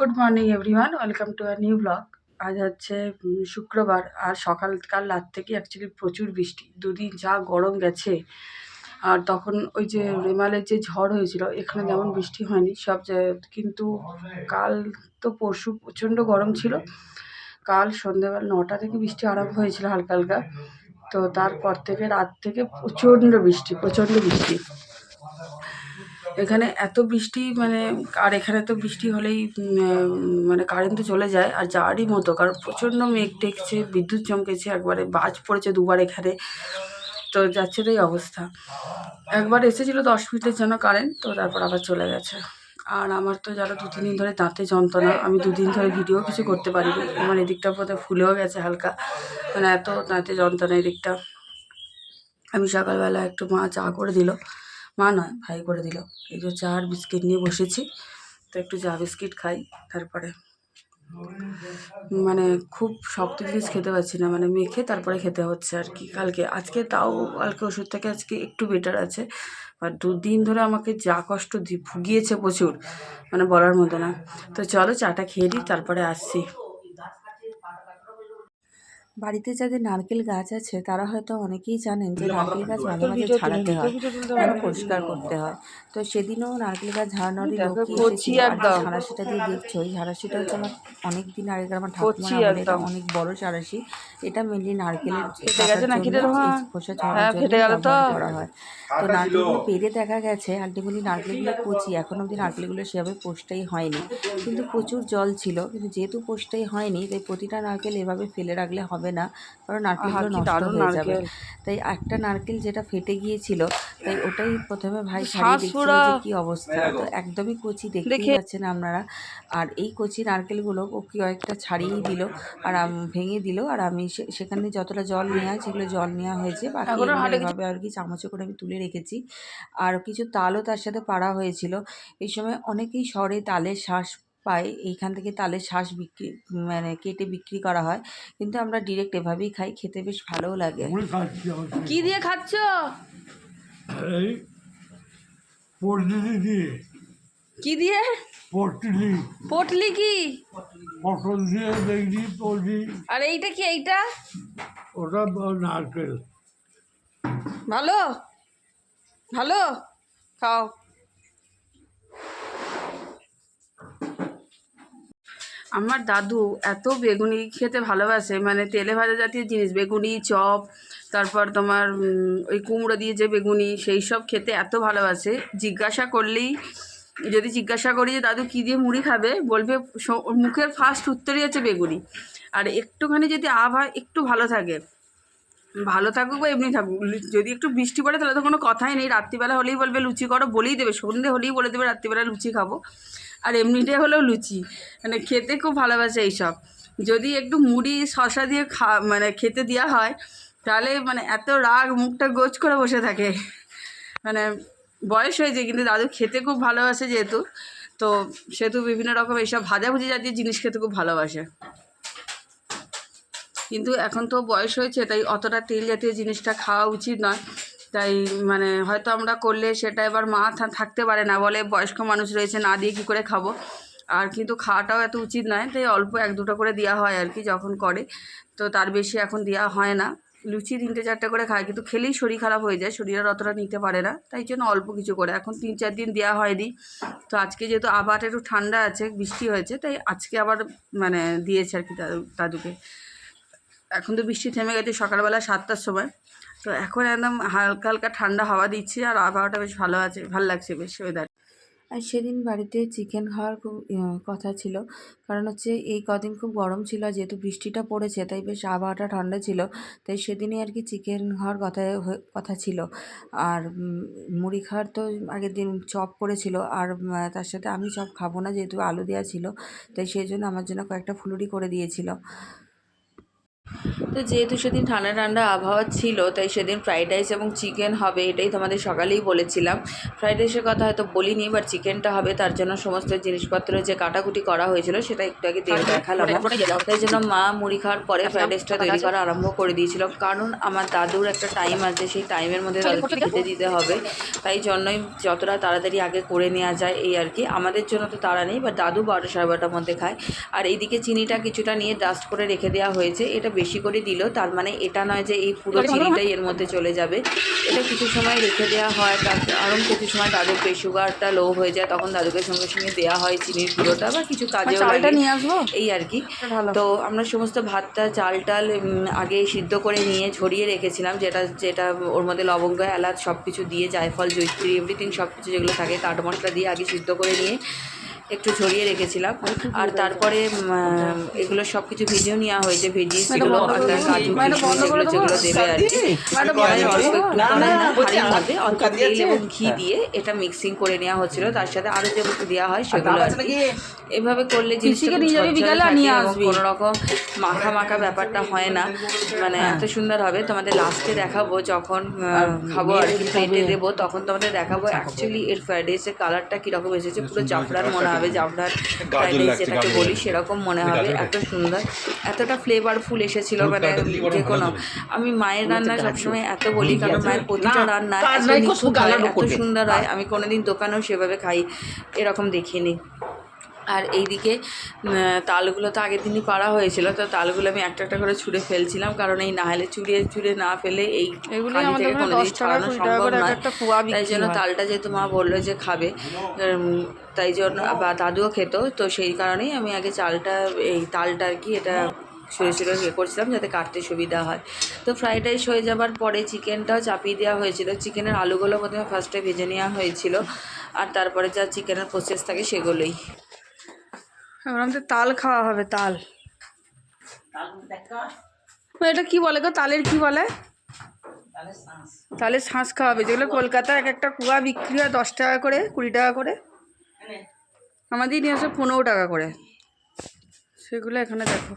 Good morning everyone, welcome to our new blog. আজ হচ্ছে শুক্রবার, আর সকাল রাত থেকে অ্যাকচুয়ালি প্রচুর বৃষ্টি। দুদিন যা গরম গেছে। আর তখন ওই যে রেমালের যে ঝড় হয়েছিল, এখানে যেমন বৃষ্টি হয়নি সব জায়গায়, কিন্তু কাল তো পরশু প্রচণ্ড গরম ছিল। কাল সন্ধ্যেবেলা 9টা থেকে বৃষ্টি আরম্ভ হয়েছিল হালকা হালকা। তো তারপর থেকে রাত থেকে প্রচণ্ড বৃষ্টি। এখানে এত বৃষ্টি আর এখানে তো বৃষ্টি হলেই মানে কারেন্ট তো চলে যায়, আর যাওয়ারই মতো, কারণ প্রচণ্ড মেঘ টেকছে, বিদ্যুৎ চমকেছে, একবারে বাজ পড়েছে দুবার এখানে। তো যাচ্ছে তাই অবস্থা। একবার এসেছিলো 10 মিনিটের জন্য কারেন্ট, তো তারপর আবার চলে গেছে। আর আমার তো যারা 2-3 দিন ধরে দাঁতে যন্ত্রণা, আমি 2 দিন ধরে ভিডিও কিছু করতে পারিনি। আমার এদিকটা বোধহয় ফুলেও গেছে হালকা, এত দাঁতে যন্ত্রণা এদিকটা। আমি সকালবেলা একটু মা চা করে দিল, মা নয় ভাই করে দিল। এই যে চা আর বিস্কিট নিয়ে বসেছি, তো একটু চা বিস্কিট খাই। তারপরে খুব শক্ত জিনিস খেতে পারছি না, মেখে তারপরে খেতে হচ্ছে আর কি। আজকে তাও কালকে ওষুধ থেকে আজকে একটু বেটার আছে। আর 2 দিন ধরে আমাকে যা কষ্ট ভুগিয়েছে প্রচুর, বলার মতো না। তো চলো চাটা খেয়ে দিই, তারপরে আসছি। বাড়িতে যাদের নারকেল গাছ আছে তারা হয়তো অনেকেই জানেন যে নারকেল গাছ মাঝে মাঝে ঝাড়াতে হয়, মানে পরিষ্কার করতে হয়। তো সেদিনও নারকেল গাছ ঝাড়ানোরই লোকই এসেছিল। আর যে ঝাড়াশিটা দিয়ে দেখছো, এই ঝাড়াশিটা হচ্ছে আমার অনেক দিন আগেকার আমার ঠাকুমার আমলে। এটা অনেক বড় ঝাড়াশি। এটা মেনলি নারকেলের কাটার জন্য, এই খোসা ছাড়ানোর জন্য ব্যবহার করা হয়। তো নারকেলগুলো পেরে দেখা গেছে আলটিমেটলি নারকেলগুলো কচি, এখন অবধি নারকেলগুলো সেভাবে পোস্টাই হয়নি। কিন্তু প্রচুর জল ছিল, কিন্তু যেহেতু পোস্টাই হয়নি তাই প্রতিটা নারকেল এভাবে ফেলে রাখলে হবে না, কারণ নারকেলগুলো নষ্ট হয়ে যাবে। তাই একটা নারকেল যেটা ফেটে গিয়েছিল, তাই ওটাই প্রথমে ভাই ছাড়িয়ে দেখছিল যে কী অবস্থা। তো একদমই কচি, দেখতেই পাচ্ছেন আপনারা। আর এই কচি নারকেলগুলো ও কয়েকটা ছাড়িয়েই দিল আর ভেঙে দিল। আর আমি সেখানে যতটা জল নেওয়া সেগুলো জল নেওয়া হয়েছে, বাকি এভাবে আর কি চামচে করে আমি তুলে রেখেছি। আর কিছু তালও তার সাথে পাড়া হয়েছিল। এই সময় অনেকেই শহরে তালের শাঁস পায়, এইখান থেকে তালের শাঁস বিক্রি কেটে বিক্রি করা হয়, কিন্তু আমরা ডিরেক্ট এভাবেই খাই, খেতে বেশ ভালোও লাগে। কি দিয়ে খাচ্ছ? কি দিয়ে? পটলি কি? পটল দিয়ে বেগনি পটলি। আর এইটা কি? এইটা ওটা নারকেল। ভালো ভালো, খাও। আমার দাদু এত বেগুনি খেতে ভালোবাসে, তেলে ভাজা জাতীয় জিনিস, বেগুনি চপ, তারপর তোমার ওই কুমড়ো দিয়ে যে বেগুনি, সেই সব খেতে এত ভালোবাসে। যদি জিজ্ঞাসা করি যে দাদু কী দিয়ে মুড়ি খাবে, বলবে মুখের ফার্স্ট উত্তরই হচ্ছে বেগুনি। আর একটুখানি যদি আবহাওয়া একটু ভালো থাকুক বা এমনি থাকুক, যদি একটু বৃষ্টি পড়ে তাহলে তো কোনো কথাই নেই, রাত্রিবেলা হলেই বলবে লুচি করো, বলেই দেবে, সন্ধ্যে হলেই বলে দেবে রাত্রিবেলা লুচি খাবো। আর এমনিতে হলেও লুচি, খেতে খুব ভালোবাসে এইসব। যদি একটু মুড়ি শশা দিয়ে খেতে দেওয়া হয়, তাহলে এত রাগ, মুখটা গোছ করে বসে থাকে। বয়স হয়েছে, কিন্তু দাদু খেতে খুব ভালোবাসে সেহেতু বিভিন্ন রকম এইসব ভাজাভুজি জাতীয় জিনিস খেতে খুব ভালোবাসে। কিন্তু এখন তো বয়স হয়েছে, তাই অতটা তেল জাতীয় জিনিসটা খাওয়া উচিত নয়। তাই হয়তো আমরা করলে সেটা এবার মা থাকতে পারে না, বলে বয়স্ক মানুষ রয়েছে, না দিয়ে কী করে খাবো। আর কিন্তু খাওয়াটাও এত উচিত নয়, তাই অল্প 1-2টা করে দেওয়া হয় আর কি যখন করে। তো তার বেশি এখন দেওয়া হয় না। লুচি 3-4টা করে খায়, কিন্তু খেলেই শরীর খারাপ হয়ে যায়, শরীর আর অতটা নিতে পারে না, তাই জন্য অল্প কিছু করে। এখন 3-4 দিন দেওয়া হয়নি। তো আজকে যেহেতু আবহাওয়াটা একটু ঠান্ডা আছে, বৃষ্টি হয়েছে, তাই আজকে আবার দিয়েছে আর কি দাদুকে। এখন তো বৃষ্টি থেমে গেছে সকালবেলা 7টার সময়। তো এখন একদম হালকা হালকা ঠান্ডা হাওয়া দিচ্ছে, আর আবহাওয়াটা বেশ ভালো আছে, ভালো লাগছে বেশ ওয়েদার। আর সেদিন বাড়িতে চিকেন খাওয়ার খুব কথা ছিল, কারণ হচ্ছে এই কদিন খুব গরম ছিল, আর যেহেতু বৃষ্টিটা পড়েছে তাই বেশ আবহাওয়াটা ঠান্ডা ছিল, তাই সেদিনই আর কি চিকেন খাওয়ার কথা ছিল। আর মুড়ি খাওয়ার তো আগের দিন চপ করেছিল, আর তার সাথে আমি চপ খাবো না, যেহেতু আলু দেওয়া ছিল, তাই সেই জন্য আমার জন্য কয়েকটা ফুলুরি করে দিয়েছিল। তো যেহেতু সেদিন ঠান্ডা ঠান্ডা আবহাওয়া ছিল, তাই সেদিন ফ্রাইড রাইস এবং চিকেন হবে, এটাই তোমাদের সকালেই বলেছিলাম। ফ্রাইড রাইসের কথা হয়তো বলিনি, বাট চিকেনটা হবে, তার জন্য সমস্ত জিনিসপত্র যে কাটাকুটি করা হয়েছিল সেটা একটু আগে দেখালাম। তাই জন্য মা মুড়ি খাওয়ার পরে ফ্রাইড রাইসটা তৈরি করা আরম্ভ করে দিয়েছিল, কারণ আমার দাদুর একটা টাইম আছে, সেই টাইমের মধ্যে দাদুকে খেতে দিতে হবে, তাই জন্যই যতটা তাড়াতাড়ি আগে করে নেওয়া যায় এই আর কি। আমাদের জন্য তো তাড়া নেই, বা দাদু 12 সাড়ে 12টার মধ্যে খায়। আর এইদিকে চিনিটা কিছুটা নিয়ে ডাস্ট করে রেখে দেওয়া হয়েছে, এটা বেশি করে দিল, তার মানে এটা নয় যে এই পুরো চিনিটাই এর মধ্যে চলে যাবে, এটা কিছু সময় রেখে দেওয়া হয়। কারণ কিছু সময় দাদুর সুগারটা লো হয়ে যায়, তখন দাদুকে সঙ্গে সঙ্গে দেওয়া হয় চিনির পুরোটা, বা কিছু কাজেও লাগে এই আর কি। তো আমরা সমস্ত ভাতটা চাল টাল আগে সিদ্ধ করে নিয়ে ঝরিয়ে রেখেছিলাম, যেটা ওর মধ্যে লবঙ্গ এলাচ সব কিছু দিয়ে, জায়ফল জয়িত্রী এভরিথিং সব কিছু যেগুলো থাকে কাঠ মশলা দিয়ে আগে সিদ্ধ করে নিয়ে একটু ঝরিয়ে রেখেছিলাম। আর তারপরে এগুলো সব কিছু ভেজেও নেওয়া হয়েছে, ভেজিস যেগুলো কাজু এগুলো যেগুলো দেবে আর কি। অল্প একটু হাঁড়ির মধ্যে অল্প তেল এবং ঘি দিয়ে এটা মিক্সিং করে নেওয়া হচ্ছিলো, তার সাথে আরও যে দেওয়া হয় সেগুলো আর কি। এভাবে করলে জিনিসটা কোনো রকম মাখা মাখা ব্যাপারটা হয় না, মানে এত সুন্দর হবে। তোমাদের লাস্টে দেখাবো যখন খাবো আর কি, প্লেটে দেবো, তখন তোমাদের দেখাবো অ্যাকচুয়ালি এর ফ্রাইড রাইসের কালারটা কীরকম এসেছে। পুরো জাফরান মনে হবে, জাফরান ফ্রাইড রাইস যেটাকে বলি সেরকম মনে হবে, এত সুন্দর, এতটা ফ্লেভারফুল এসেছিলো। মানে যে কোনো, আমি মায়ের রান্না সবসময় এত বলি, কারণ মায়ের প্রতিটা রান্না এত সুন্দর হয়, আমি কোনোদিন দোকানেও সেভাবে খাই এরকম দেখিনি। আর এইদিকে তালগুলো তো আগের দিনই পাড়া হয়েছিল, তো তালগুলো আমি একটা একটা করে ছুঁড়ে ফেলছিলাম, কারণ এই নাহলে চুড়ে না ফেলে এই হাঁড়ি থেকে কোনোদিন ছাড়ানো সম্ভব নয়। তাই জন্য তালটা যেহেতু মা বললো যে খাবে, তাই জন্য বা দাদুও খেত, তো সেই কারণেই আমি আগে এই তালটা আর কি এটা ছুঁড়ে করছিলাম যাতে কাটতে সুবিধা হয়। তো ফ্রাইড রাইস হয়ে যাবার পরে চিকেনটাও চাপিয়ে দেওয়া হয়েছিল। চিকেনের আলুগুলো প্রথমে ফার্স্টে ভেজে নেওয়া হয়েছিল, আর তারপরে যা চিকেনের প্রসেস থাকে সেগুলোই। আমাদের তাল খাওয়া হবে, তাল। এটা কি বলে গো, তালের কি বলে? তালের শাঁস খাওয়া হবে, যেগুলো কলকাতায় এক একটা কুয়া বিক্রি হয় 10 টাকা করে 20 টাকা করে, আমাদের নিয়ে আসে 15 টাকা করে, সেগুলো এখানে দেখো।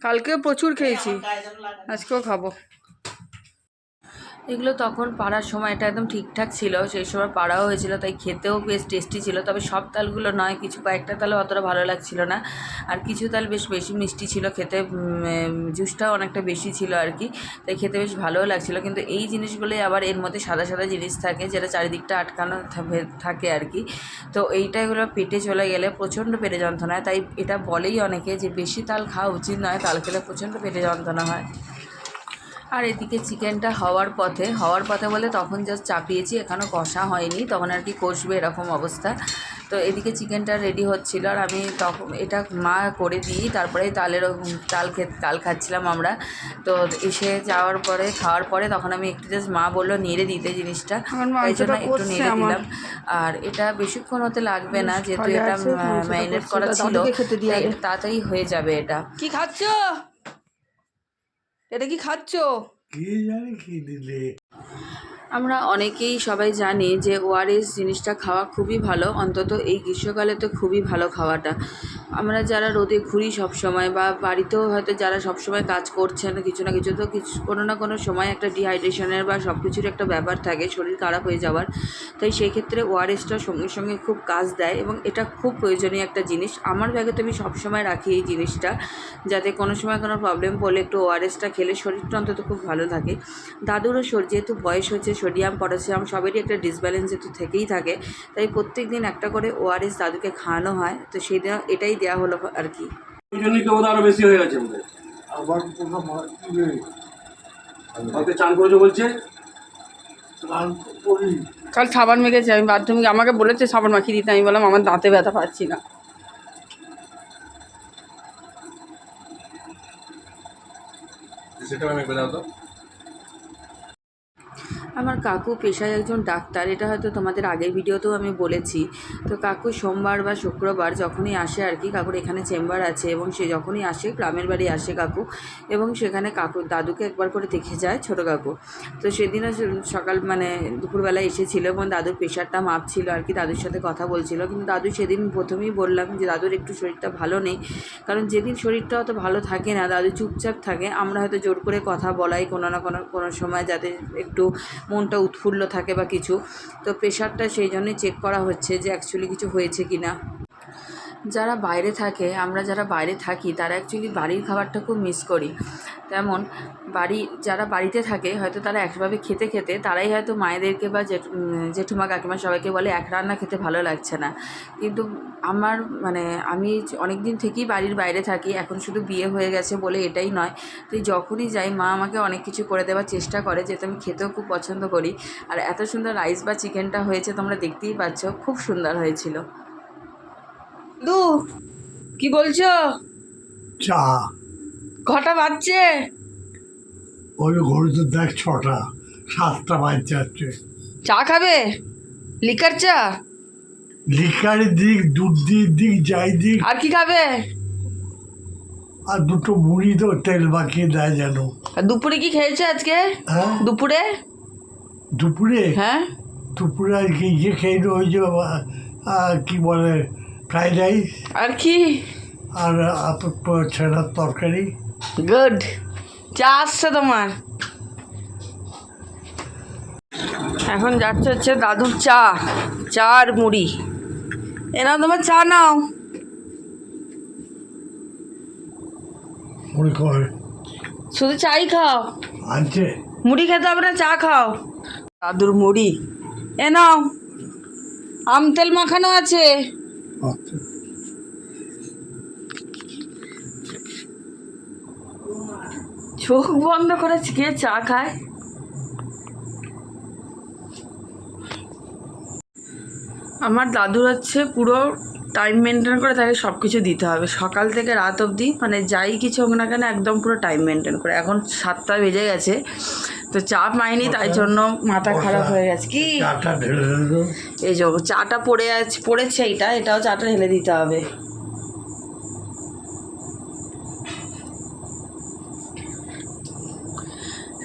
কালকেও প্রচুর খেয়েছি, আজকেও খাবো। এগুলো তখন পাড়ার সময়টা একদম ঠিকঠাক ছিল, সেই সময় পাড়াও হয়েছিল, তাই খেতেও বেশ টেস্টি ছিল। তবে সব তালগুলো নয়, কয়েকটা তালও অতটা ভালো লাগছিল না, আর কিছু তাল বেশ বেশি মিষ্টি ছিল খেতে, জুসটাও অনেকটা বেশি ছিল আর কি, তাই খেতে বেশ ভালোও লাগছিল। কিন্তু এই জিনিসগুলোই আবার এর মধ্যে সাদা সাদা জিনিস থাকে, যেটা চারিদিকটা আটকানো থাকে আর কি। তো এইটা এগুলো পেটে চলে গেলে প্রচণ্ড পেটে যন্ত্রণা হয়, তাই এটা বলেই অনেকে যে বেশি তাল খাওয়া উচিত নয়, তাল খেলে প্রচণ্ড পেটে যন্ত্রণা হয়। আর এদিকে চিকেনটা হওয়ার পথে বলে তখন জাস্ট চাপিয়েছি, এখনও কষা হয়নি, তখন আর কি কষবে এরকম অবস্থা। তো এদিকে চিকেনটা রেডি হচ্ছিল, আর আমি তখন এটা মা করে দিই, তারপরে তাল খাচ্ছিলাম আমরা। তো এসে খাওয়ার পরে তখন আমি একটু জাস্ট মা বললো নেড়ে দিতে জিনিসটা, তাই জন্য একটু নেড়ে দিলাম। আর এটা বেশিক্ষণ হতে লাগবে না, যেহেতু এটা ম্যারিনেট করা ছিল, তাড়াতাড়ি হয়ে যাবে। এটা কি খাচ্ছ? এটা কি খাচ্ছ? কি জানি কি দিলে। আমরা অনেকেই সবাই জানি যে ওআরএস জিনিসটা খাওয়া খুবই ভালো, অন্তত এই গ্রীষ্মকালে তো খুবই ভালো খাওয়াটা। আমরা যারা রোদে ঘুরি সবসময়, বা বাড়িতেও হয়তো যারা সবসময় কাজ করছেন কিছু না কিছু, তো কোনো না কোনো সময় একটা ডিহাইড্রেশনের বা সব কিছুর একটা ব্যাপার থাকে, শরীর খারাপ হয়ে যাওয়ার। তাই সেই ক্ষেত্রে ওআরএসটা সঙ্গে সঙ্গে খুব কাজ দেয়, এবং এটা খুব প্রয়োজনীয় একটা জিনিস। আমার ব্যাগে তো আমি সবসময় রাখি এই জিনিসটা, যাতে কোনো সময় কোনো প্রবলেম পড়লে একটু ওআরএসটা খেলে শরীরটা অন্তত খুব ভালো থাকে। দাদুরও যেহেতু বয়স হচ্ছে, সোডিয়াম পটাশিয়াম সবেরই একটা ডিসব্যালেন্স যেহেতু থেকেই থাকে, তাই প্রত্যেক দিন একটা করে ওআরএস দাদুকে খাওয়ানো হয়। তো সেই দিন এটাই দেওয়া হলো আর কি। ওই জন্যই তো আরো বেশি হয়ে গেছে আমাদের। আবার কোনো মারছিলে কালকে চান করেছো বলছে, স্নান করি। কাল সাবান মেখেছি আমি, বাথরুমে আমাকে বলেছে সাবান মাখিয়ে দিতে, আমি বললাম আমার দাঁতে ব্যথা পাচ্ছি না। সেটা আমি বেরাও তো। আমার কাকু পেশায় একজন ডাক্তার, এটা হয়তো তোমাদের আগের ভিডিওতেও আমি বলেছি। তো কাকু সোমবার বা শুক্রবার যখনই আসে আর কি, কাকুর এখানে চেম্বার আছে এবং সে যখনই আসে গ্রামের বাড়ি আসে কাকু, এবং সেখানে কাকুর দাদুকে একবার করে দেখে যায় ছোটো কাকু। তো সেদিনও সকাল মানে দুপুরবেলা এসেছিলো এবং দাদুর প্রেশারটা মাপছিল আর কি, দাদুর সাথে কথা বলছিল। কিন্তু দাদু সেদিন প্রথমেই বললাম যে দাদুর একটু শরীরটা ভালো নেই, কারণ যেদিন শরীরটা অত ভালো থাকে না দাদু চুপচাপ থাকে, আমরা হয়তো জোর করে কথা বলাই কোনো না কোনো সময় যাতে একটু মনটা উৎফুল্ল থাকে বা কিছু। তো প্রেশারটা সেই জন্যই চেক করা হচ্ছে যে অ্যাকচুয়ালি কিছু হয়েছে কি না। যারা বাইরে থাকে, আমরা যারা বাইরে থাকি তারা অ্যাকচুয়ালি বাড়ির খাবারটা খুব মিস করি। তেমন যারা বাড়িতে থাকে হয়তো তারা একভাবে খেতে খেতে তারাই হয়তো মায়েদেরকে বা জেঠুমা কাকিমা সবাইকে বলে এক রান্না খেতে ভালো লাগছে না। কিন্তু আমার মানে আমি অনেক দিন থেকেই বাড়ির বাইরে থাকি, এখন শুধু বিয়ে হয়ে গেছে বলে এটাই নয়। তো যখনই যাই মা আমাকে অনেক কিছু করে দেওয়ার চেষ্টা করে, যেটা আমি খেতেও খুব পছন্দ করি। আর এত সুন্দর রাইস বা চিকেনটা হয়েছে তোমরা দেখতেই পাচ্ছ, খুব সুন্দর হয়েছিল। কি বলছো? চা কটা বাজছে? ওই ঘড়িতে দেখ 6টা 7টা বাজতে যাচ্ছে। চা খাবে? লিকার চা? লিকারের দিক, দুধ দিক, যাই দিক, আর কি খাবে? আর দুটো মুড়ি তো তেল মাখিয়ে দেয় যেন। আর দুপুরে কি খেয়েছে আজকে? হ্যাঁ দুপুরে? দুপুরে হ্যাঁ দুপুরে আর কি ইয়ে খেয়ে নি, ওই যে কি বলে ফ্রাইড রাইস আর কি? আর ছেনার তরকারি। গুড। চা আসছে তোমার? এখন যাচ্ছে হচ্ছে দাদুর চা আর মুড়ি। এ নাও তোমার চা, নাও। মুড়ি করে শুধু চাই খাও, আনছে। মুড়ি খেতে হবে না, চা খাও। দাদুর মুড়ি, এ নাও। আম তেল মাখানো আছে। আচ্ছা চোখ বন্ধ করে কে চা খায়? আমার দাদুর হচ্ছে পুরো টাইম মেনটেন করে, তাকে সব কিছু দিতে হবে সকাল থেকে রাত অবধি, মানে যাই কিছু হোক না কেন একদম পুরো টাইম মেনটেন করে। এখন 7টা বেজে গেছে, তো চা পাইনি, তাই জন্য মাথা খারাপ হয়ে গেছে। কি চাটা ঢেলে দিল। এই যে চাটা পড়েছে, এটাও চাটা ঢেলে দিতে হবে।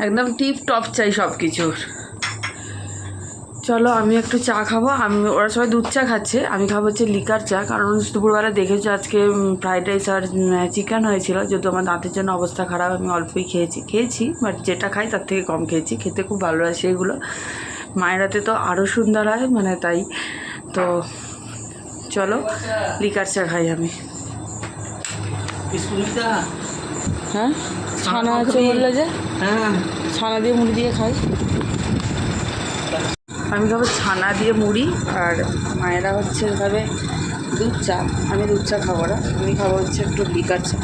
একদম টিপ টপ চাই সব কিছুর। চলো আমি একটু চা খাবো। ওরা সবাই দুধ চা খাচ্ছে, আমি খাবো হচ্ছে লিকার চা। কারণ দুপুরবেলা দেখেছো আজকে ফ্রাইড রাইস আর চিকেন হয়েছিল, যেহেতু আমার দাঁতের জন্য অবস্থা খারাপ, আমি অল্পই খেয়েছি, বাট যেটা খাই তার থেকে কম খেয়েছি। খেতে খুব ভালো হয় সেগুলো, মায়ের হাতে তো আরও সুন্দর হয়, মানে তাই। তো চলো লিকার চা খাই আমি। হ্যাঁ ছানা আছে বললে যে, হ্যাঁ ছানা দিয়ে মুড়ি দিয়ে খাই। আমি খাবো ছানা দিয়ে মুড়ি, আর মায়েরা হচ্ছে এভাবে দুধ চা। আমি দুধ চা খাবো না, আমি খাবো হচ্ছে একটু লিকার চা,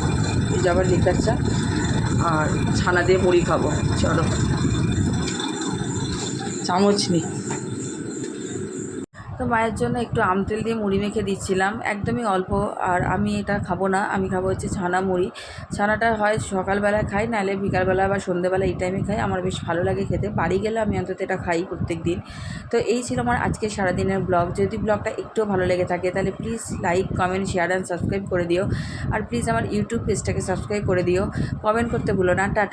এই যে আবার লিকার চা আর ছানা দিয়ে মুড়ি খাবো। চলো, চামচ নি। তো মায়ের জন্য একটু আম তেল দিয়ে মুড়ি মেখে দিচ্ছিলাম, একদমই অল্প। আর আমি এটা খাবো না, আমি খাবো হচ্ছে ছানা মুড়ি। ছানাটা হয় সকালবেলায় খাই, নাহলে বিকালবেলা বা সন্ধ্যেবেলা এই টাইমে খাই, আমার বেশ ভালো লাগে খেতে। বাড়ি গেলে আমি অন্তত এটা খাই প্রত্যেক দিন। তো এই ছিল আমার আজকে সারাদিনের ব্লগ। যদি ব্লগটা একটু ভালো লেগে থাকে তাহলে please like, comment, share and subscribe করে দিও। আর প্লিজ আমার ইউটিউব পেজটাকে সাবস্ক্রাইব করে দিও। কমেন্ট করতে ভুলো না। টাটা।